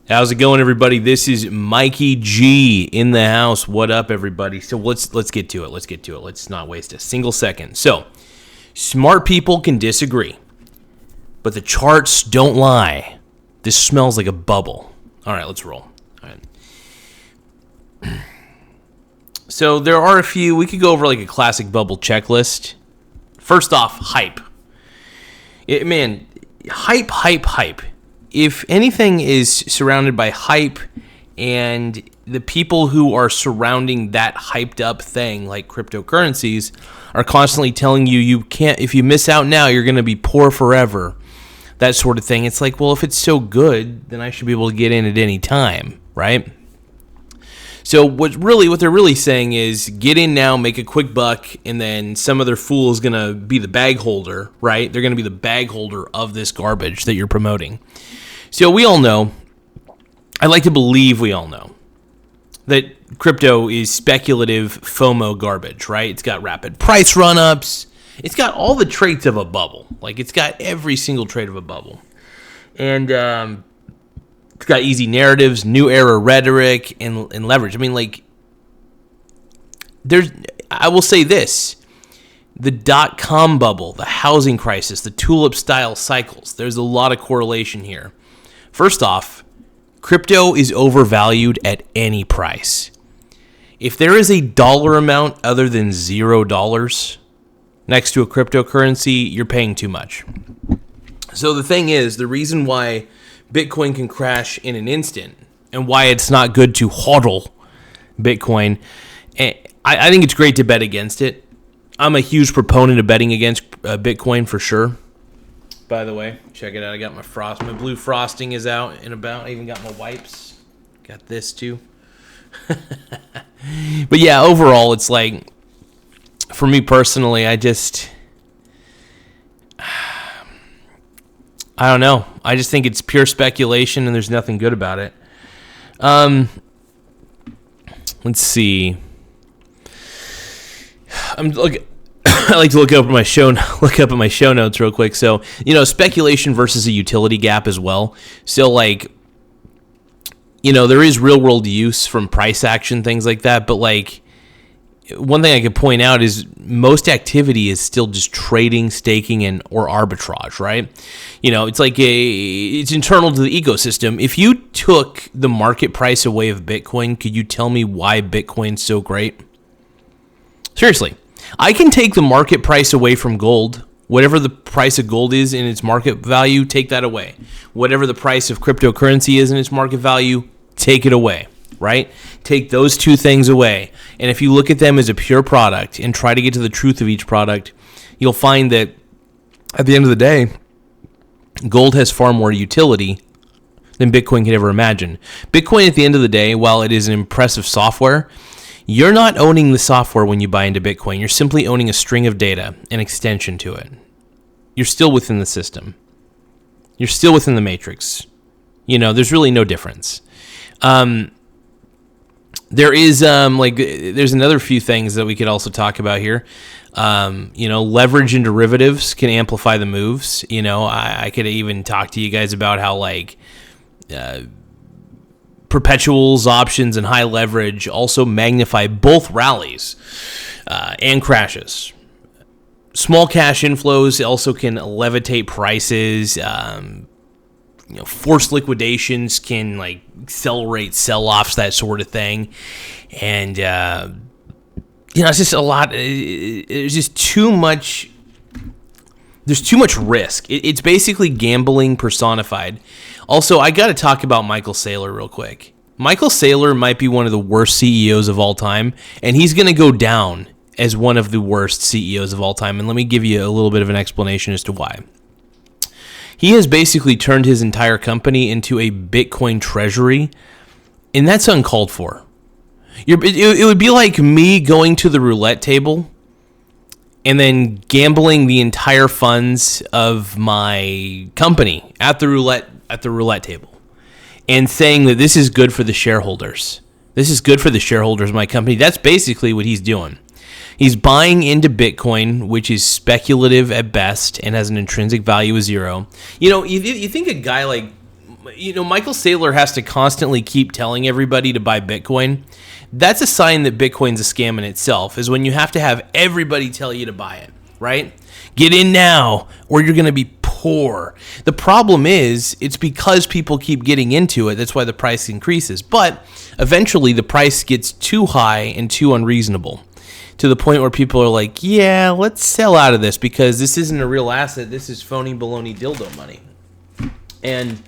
How's it going, everybody? This is Mikey G in the house. What up, everybody? So let's get to it. Let's not waste a single second. So, smart people can disagree, but the charts don't lie. This smells like a bubble. All right, let's roll. All right. So there are a few. We could go over like a classic bubble checklist. First off, hype. Hype. If anything is surrounded by hype and the people who are surrounding that hyped up thing, like cryptocurrencies, are constantly telling you can't, if you miss out now, you're going to be poor forever, that sort of thing. It's like, well, if it's so good, then I should be able to get in at any time, right? So what they're really saying is get in now, make a quick buck, and then some other fool is going to be the bag holder, right? They're going to be the bag holder of this garbage that you're promoting. So we all know, I like to believe we all know, that crypto is speculative FOMO garbage, right? It's got rapid price run-ups. It's got all the traits of a bubble. Like, it's got every single trait of a bubble. And it's got easy narratives, new era rhetoric, and leverage. I mean, like, I will say this. The dot-com bubble, the housing crisis, the tulip-style cycles, there's a lot of correlation here. First off, crypto is overvalued at any price. If there is a dollar amount other than $0 next to a cryptocurrency, you're paying too much. So the thing is, the reason why Bitcoin can crash in an instant and why it's not good to hodl Bitcoin, I think it's great to bet against it. I'm a huge proponent of betting against Bitcoin for sure. By the way, check it out. I got my blue frosting is out and about. I even got my wipes. Got this too. But yeah, overall, it's like, for me personally, I don't know. I just think it's pure speculation and there's nothing good about it. Let's see. I like to look up at my show notes real quick. So, speculation versus a utility gap as well. So, like, there is real world use from price action, things like that. But, like, one thing I could point out is most activity is still just trading, staking, or arbitrage, right? It's like it's internal to the ecosystem. If you took the market price away of Bitcoin, could you tell me why Bitcoin's so great? Seriously. I can take the market price away from gold. Whatever the price of gold is in its market value, take that away. Whatever the price of cryptocurrency is in its market value, take it away, right? Take those two things away. And if you look at them as a pure product and try to get to the truth of each product, you'll find that at the end of the day, gold has far more utility than Bitcoin could ever imagine. Bitcoin, at the end of the day, while it is an impressive software, you're not owning the software when you buy into Bitcoin. You're simply owning a string of data, an extension to it. You're still within the system. You're still within the matrix. There's really no difference. There is there's another few things that we could also talk about here. Leverage and derivatives can amplify the moves. I could even talk to you guys about how perpetuals, options, and high leverage also magnify both rallies and crashes. Small cash inflows also can levitate prices. Forced liquidations can accelerate sell-offs, that sort of thing. And it's just a lot. There's just too much. There's too much risk. It's basically gambling personified. Also, I got to talk about Michael Saylor real quick. Michael Saylor might be one of the worst CEOs of all time, and he's going to go down as one of the worst CEOs of all time. And let me give you a little bit of an explanation as to why. He has basically turned his entire company into a Bitcoin treasury, and that's uncalled for. It would be like me going to the roulette table and then gambling the entire funds of my company at the roulette table and saying that this is good for the shareholders. This is good for the shareholders of my company. That's basically what he's doing. He's buying into Bitcoin, which is speculative at best and has an intrinsic value of zero. You think a guy like Michael Saylor has to constantly keep telling everybody to buy Bitcoin. That's a sign that Bitcoin's a scam in itself, is when you have to have everybody tell you to buy it, right? Get in now or you're going to be poor. The problem is it's because people keep getting into it. That's why the price increases. But eventually the price gets too high and too unreasonable to the point where people are like, yeah, let's sell out of this because this isn't a real asset. This is phony baloney dildo money. And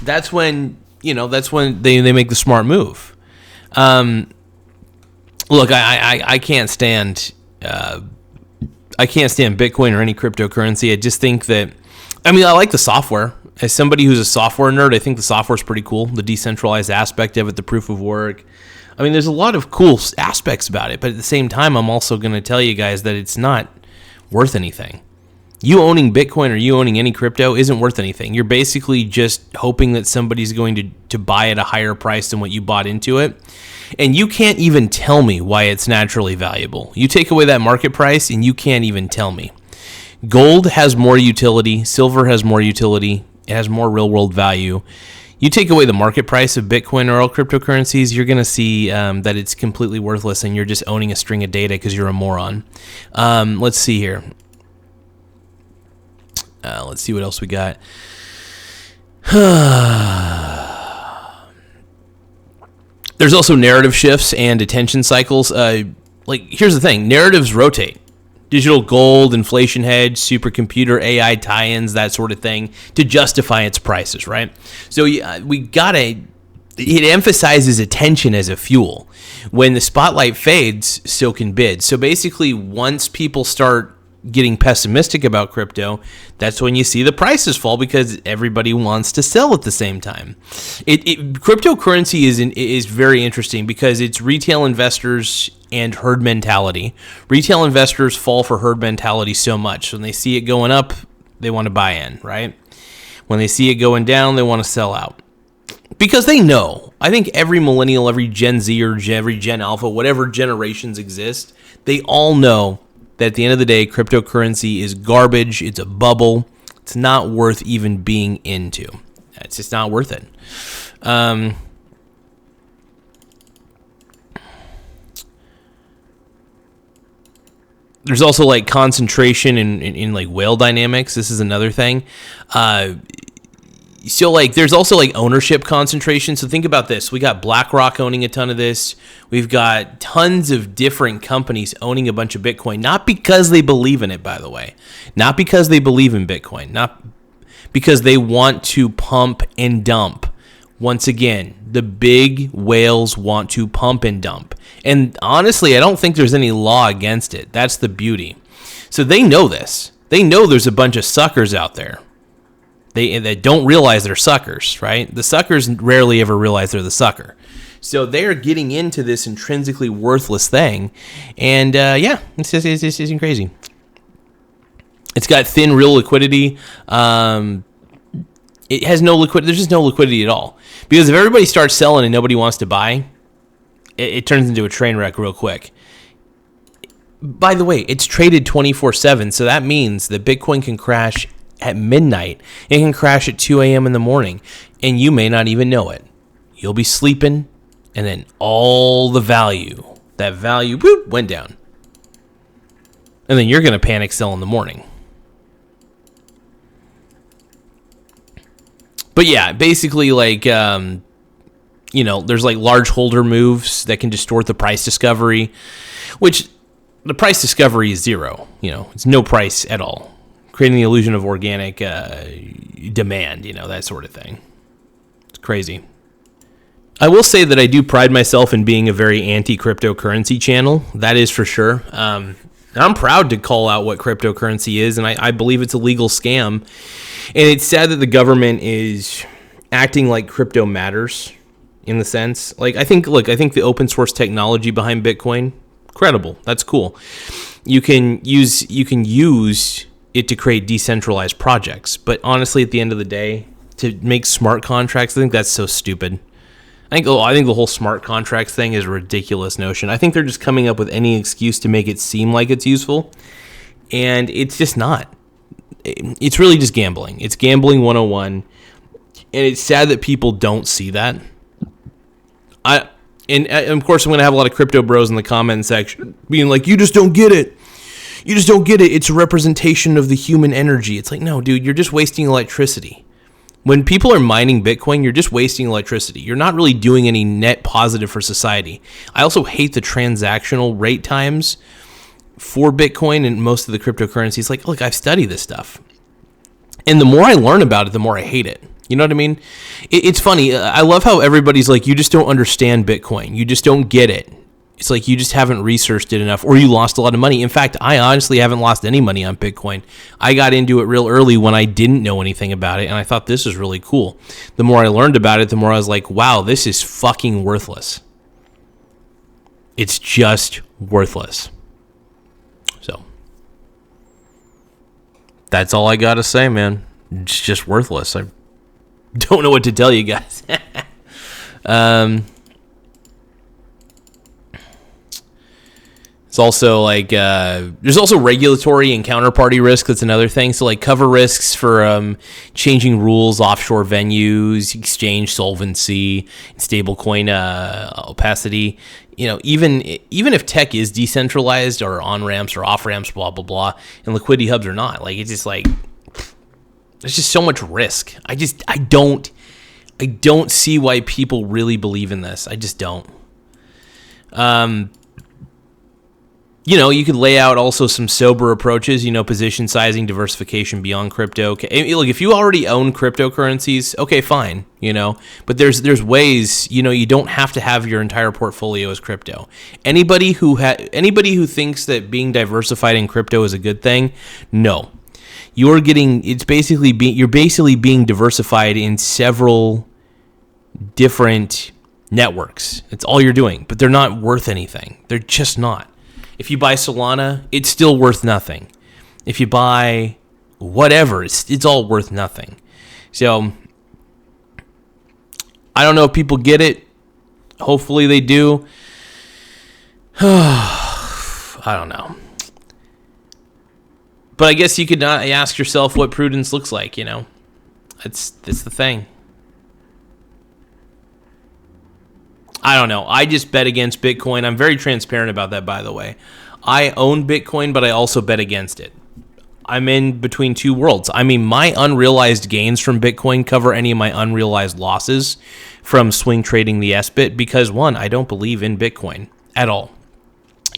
that's when they make the smart move. Look, I can't stand Bitcoin or any cryptocurrency. I just think that, I like the software. As somebody who's a software nerd, I think the software is pretty cool. The decentralized aspect of it, the proof of work. There's a lot of cool aspects about it, but at the same time, I'm also going to tell you guys that it's not worth anything. You owning Bitcoin or you owning any crypto isn't worth anything. You're basically just hoping that somebody's going to buy at a higher price than what you bought into it. And you can't even tell me why it's naturally valuable. You take away that market price and you can't even tell me. Gold has more utility. Silver has more utility. It has more real world value. You take away the market price of Bitcoin or all cryptocurrencies, you're going to see that it's completely worthless and you're just owning a string of data because you're a moron. Let's see here. Let's see what else we got. There's also narrative shifts and attention cycles. Here's the thing. Narratives rotate. Digital gold, inflation hedge, supercomputer, AI tie-ins, that sort of thing, to justify its prices, right? So it emphasizes attention as a fuel. When the spotlight fades, so can bids. So basically, once people start getting pessimistic about crypto, that's when you see the prices fall because everybody wants to sell at the same time. Cryptocurrency is very interesting because it's retail investors and herd mentality. Retail investors fall for herd mentality so much. When they see it going up, they want to buy in, right? When they see it going down, they want to sell out. Because they know. I think every millennial, every Gen Z or every Gen Alpha, whatever generations exist, they all know that at the end of the day, cryptocurrency is garbage. It's a bubble. It's not worth even being into. It's just not worth it. There's also concentration in whale dynamics. This is another thing. So there's also ownership concentration. So think about this. We got BlackRock owning a ton of this. We've got tons of different companies owning a bunch of Bitcoin, not because they believe in it, by the way, not because they believe in Bitcoin, not because they want to pump and dump. Once again, the big whales want to pump and dump. And honestly, I don't think there's any law against it. That's the beauty. So they know this. They know there's a bunch of suckers out there. They don't realize they're suckers, right? The suckers rarely ever realize they're the sucker. So they're getting into this intrinsically worthless thing. And it's just crazy. It's got thin real liquidity. It has no liquidity. There's just no liquidity at all. Because if everybody starts selling and nobody wants to buy, it turns into a train wreck real quick. By the way, it's traded 24/7. So that means that Bitcoin can crash at midnight. It can crash at 2 a.m. in the morning, and you may not even know it. You'll be sleeping, and then all the value, whoop, went down. And then you're going to panic sell in the morning. But yeah, basically there's large holder moves that can distort the price discovery, which the price discovery is zero. It's no price at all. Creating the illusion of organic demand, that sort of thing. It's crazy. I will say that I do pride myself in being a very anti-cryptocurrency channel. That is for sure. I'm proud to call out what cryptocurrency is, and I believe it's a legal scam. And it's sad that the government is acting like crypto matters in the sense. I think the open source technology behind Bitcoin, incredible. That's cool. You can use it to create decentralized projects. But honestly, at the end of the day, to make smart contracts, I think that's so stupid. I think the whole smart contracts thing is a ridiculous notion. I think they're just coming up with any excuse to make it seem like it's useful, and it's just not. It's really just gambling. It's gambling 101. And it's sad that people don't see that. And of course, I'm going to have a lot of crypto bros in the comment section being like, you just don't get it. You just don't get it. It's a representation of the human energy. It's like, no, dude, you're just wasting electricity. When people are mining Bitcoin, you're just wasting electricity. You're not really doing any net positive for society. I also hate the transactional rate times for Bitcoin and most of the cryptocurrencies. Like, look, I've studied this stuff. And the more I learn about it, the more I hate it. You know what I mean? It's funny. I love how everybody's like, you just don't understand Bitcoin. You just don't get it. It's like you just haven't researched it enough, or you lost a lot of money. In fact, I honestly haven't lost any money on Bitcoin. I got into it real early when I didn't know anything about it, and I thought this is really cool. The more I learned about it, the more I was like, wow, this is fucking worthless. It's just worthless. So, that's all I got to say, man. It's just worthless. I don't know what to tell you guys. It's also like there's also regulatory and counterparty risk. That's another thing. So like cover risks for changing rules, offshore venues, exchange solvency, stablecoin opacity. You know, even if tech is decentralized or on ramps or off ramps, blah blah blah, and liquidity hubs are not, like it's just like there's just so much risk. I don't see why people really believe in this. I just don't. You know, you could lay out also some sober approaches, you know, position sizing, diversification beyond crypto. Okay, look, if you already own cryptocurrencies, okay, fine, you know, but there's ways, you know, you don't have to have your entire portfolio as crypto. Anybody who thinks that being diversified in crypto is a good thing, no. You're basically being diversified in several different networks. It's all you're doing, but they're not worth anything. They're just not. If you buy Solana, it's still worth nothing. If you buy whatever, it's all worth nothing. So, I don't know if people get it. Hopefully they do. I don't know. But I guess you could ask yourself what prudence looks like, you know. It's the thing. I don't know. I just bet against Bitcoin. I'm very transparent about that, by the way. I own Bitcoin, but I also bet against it. I'm in between two worlds. I mean, my unrealized gains from Bitcoin cover any of my unrealized losses from swing trading the SBIT because, one, I don't believe in Bitcoin at all.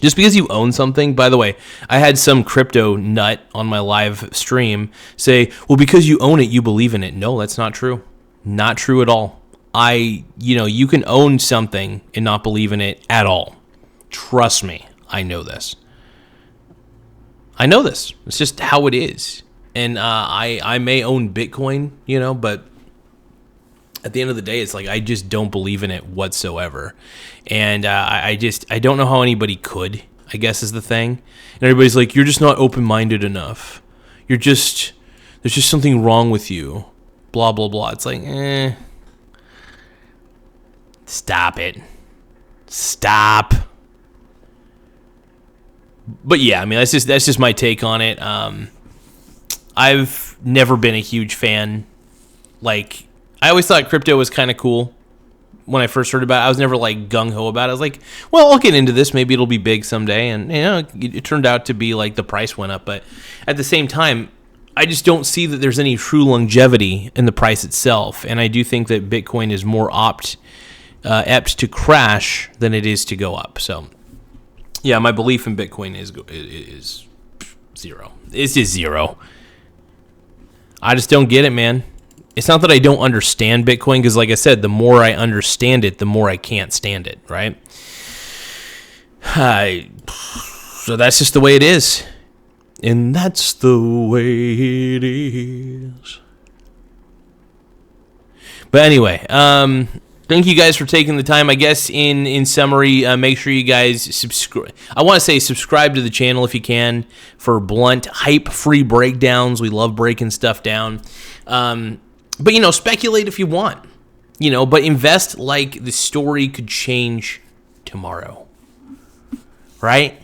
Just because you own something, by the way, I had some crypto nut on my live stream say, well, because you own it, you believe in it. No, that's not true. Not true at all. You can own something and not believe in it at all. Trust me, I know this. It's just how it is. And I may own Bitcoin, you know, but at the end of the day, it's like I just don't believe in it whatsoever. And I don't know how anybody could, I guess is the thing. And everybody's like, you're just not open-minded enough. There's just something wrong with you. Blah, blah, blah. It's like, Stop it. Stop. But yeah, I mean, that's just my take on it. I've never been a huge fan. Like, I always thought crypto was kind of cool when I first heard about it. I was never like gung-ho about it. I was like, well, I'll get into this. Maybe it'll be big someday. And, you know, it turned out to be like the price went up. But at the same time, I just don't see that there's any true longevity in the price itself. And I do think that Bitcoin is more apt to crash than it is to go up. So, yeah, my belief in Bitcoin is zero. It's just zero. I just don't get it, man. It's not that I don't understand Bitcoin, because like I said, the more I understand it, the more I can't stand it, right? So that's just the way it is. And that's the way it is. But anyway, thank you guys for taking the time. I guess in summary, make sure you guys subscribe. I want to say subscribe to the channel if you can for blunt, hype-free breakdowns. We love breaking stuff down. But, you know, speculate if you want. You know, but invest like the story could change tomorrow. Right?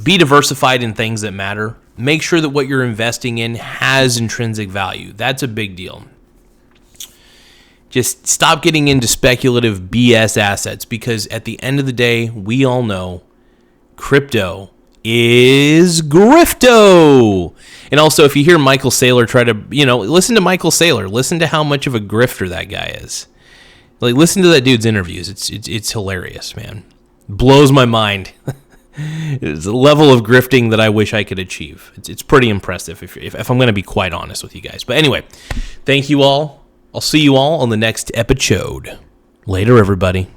Be diversified in things that matter. Make sure that what you're investing in has intrinsic value. That's a big deal. Just stop getting into speculative BS assets, because at the end of the day, we all know crypto is grifto. And also, if you hear Michael Saylor try to, listen to Michael Saylor. Listen to how much of a grifter that guy is. Like, listen to that dude's interviews. It's hilarious, man. Blows my mind. It's a level of grifting that I wish I could achieve. It's pretty impressive, if I'm going to be quite honest with you guys. But anyway, thank you all. I'll see you all on the next episode. Later, everybody.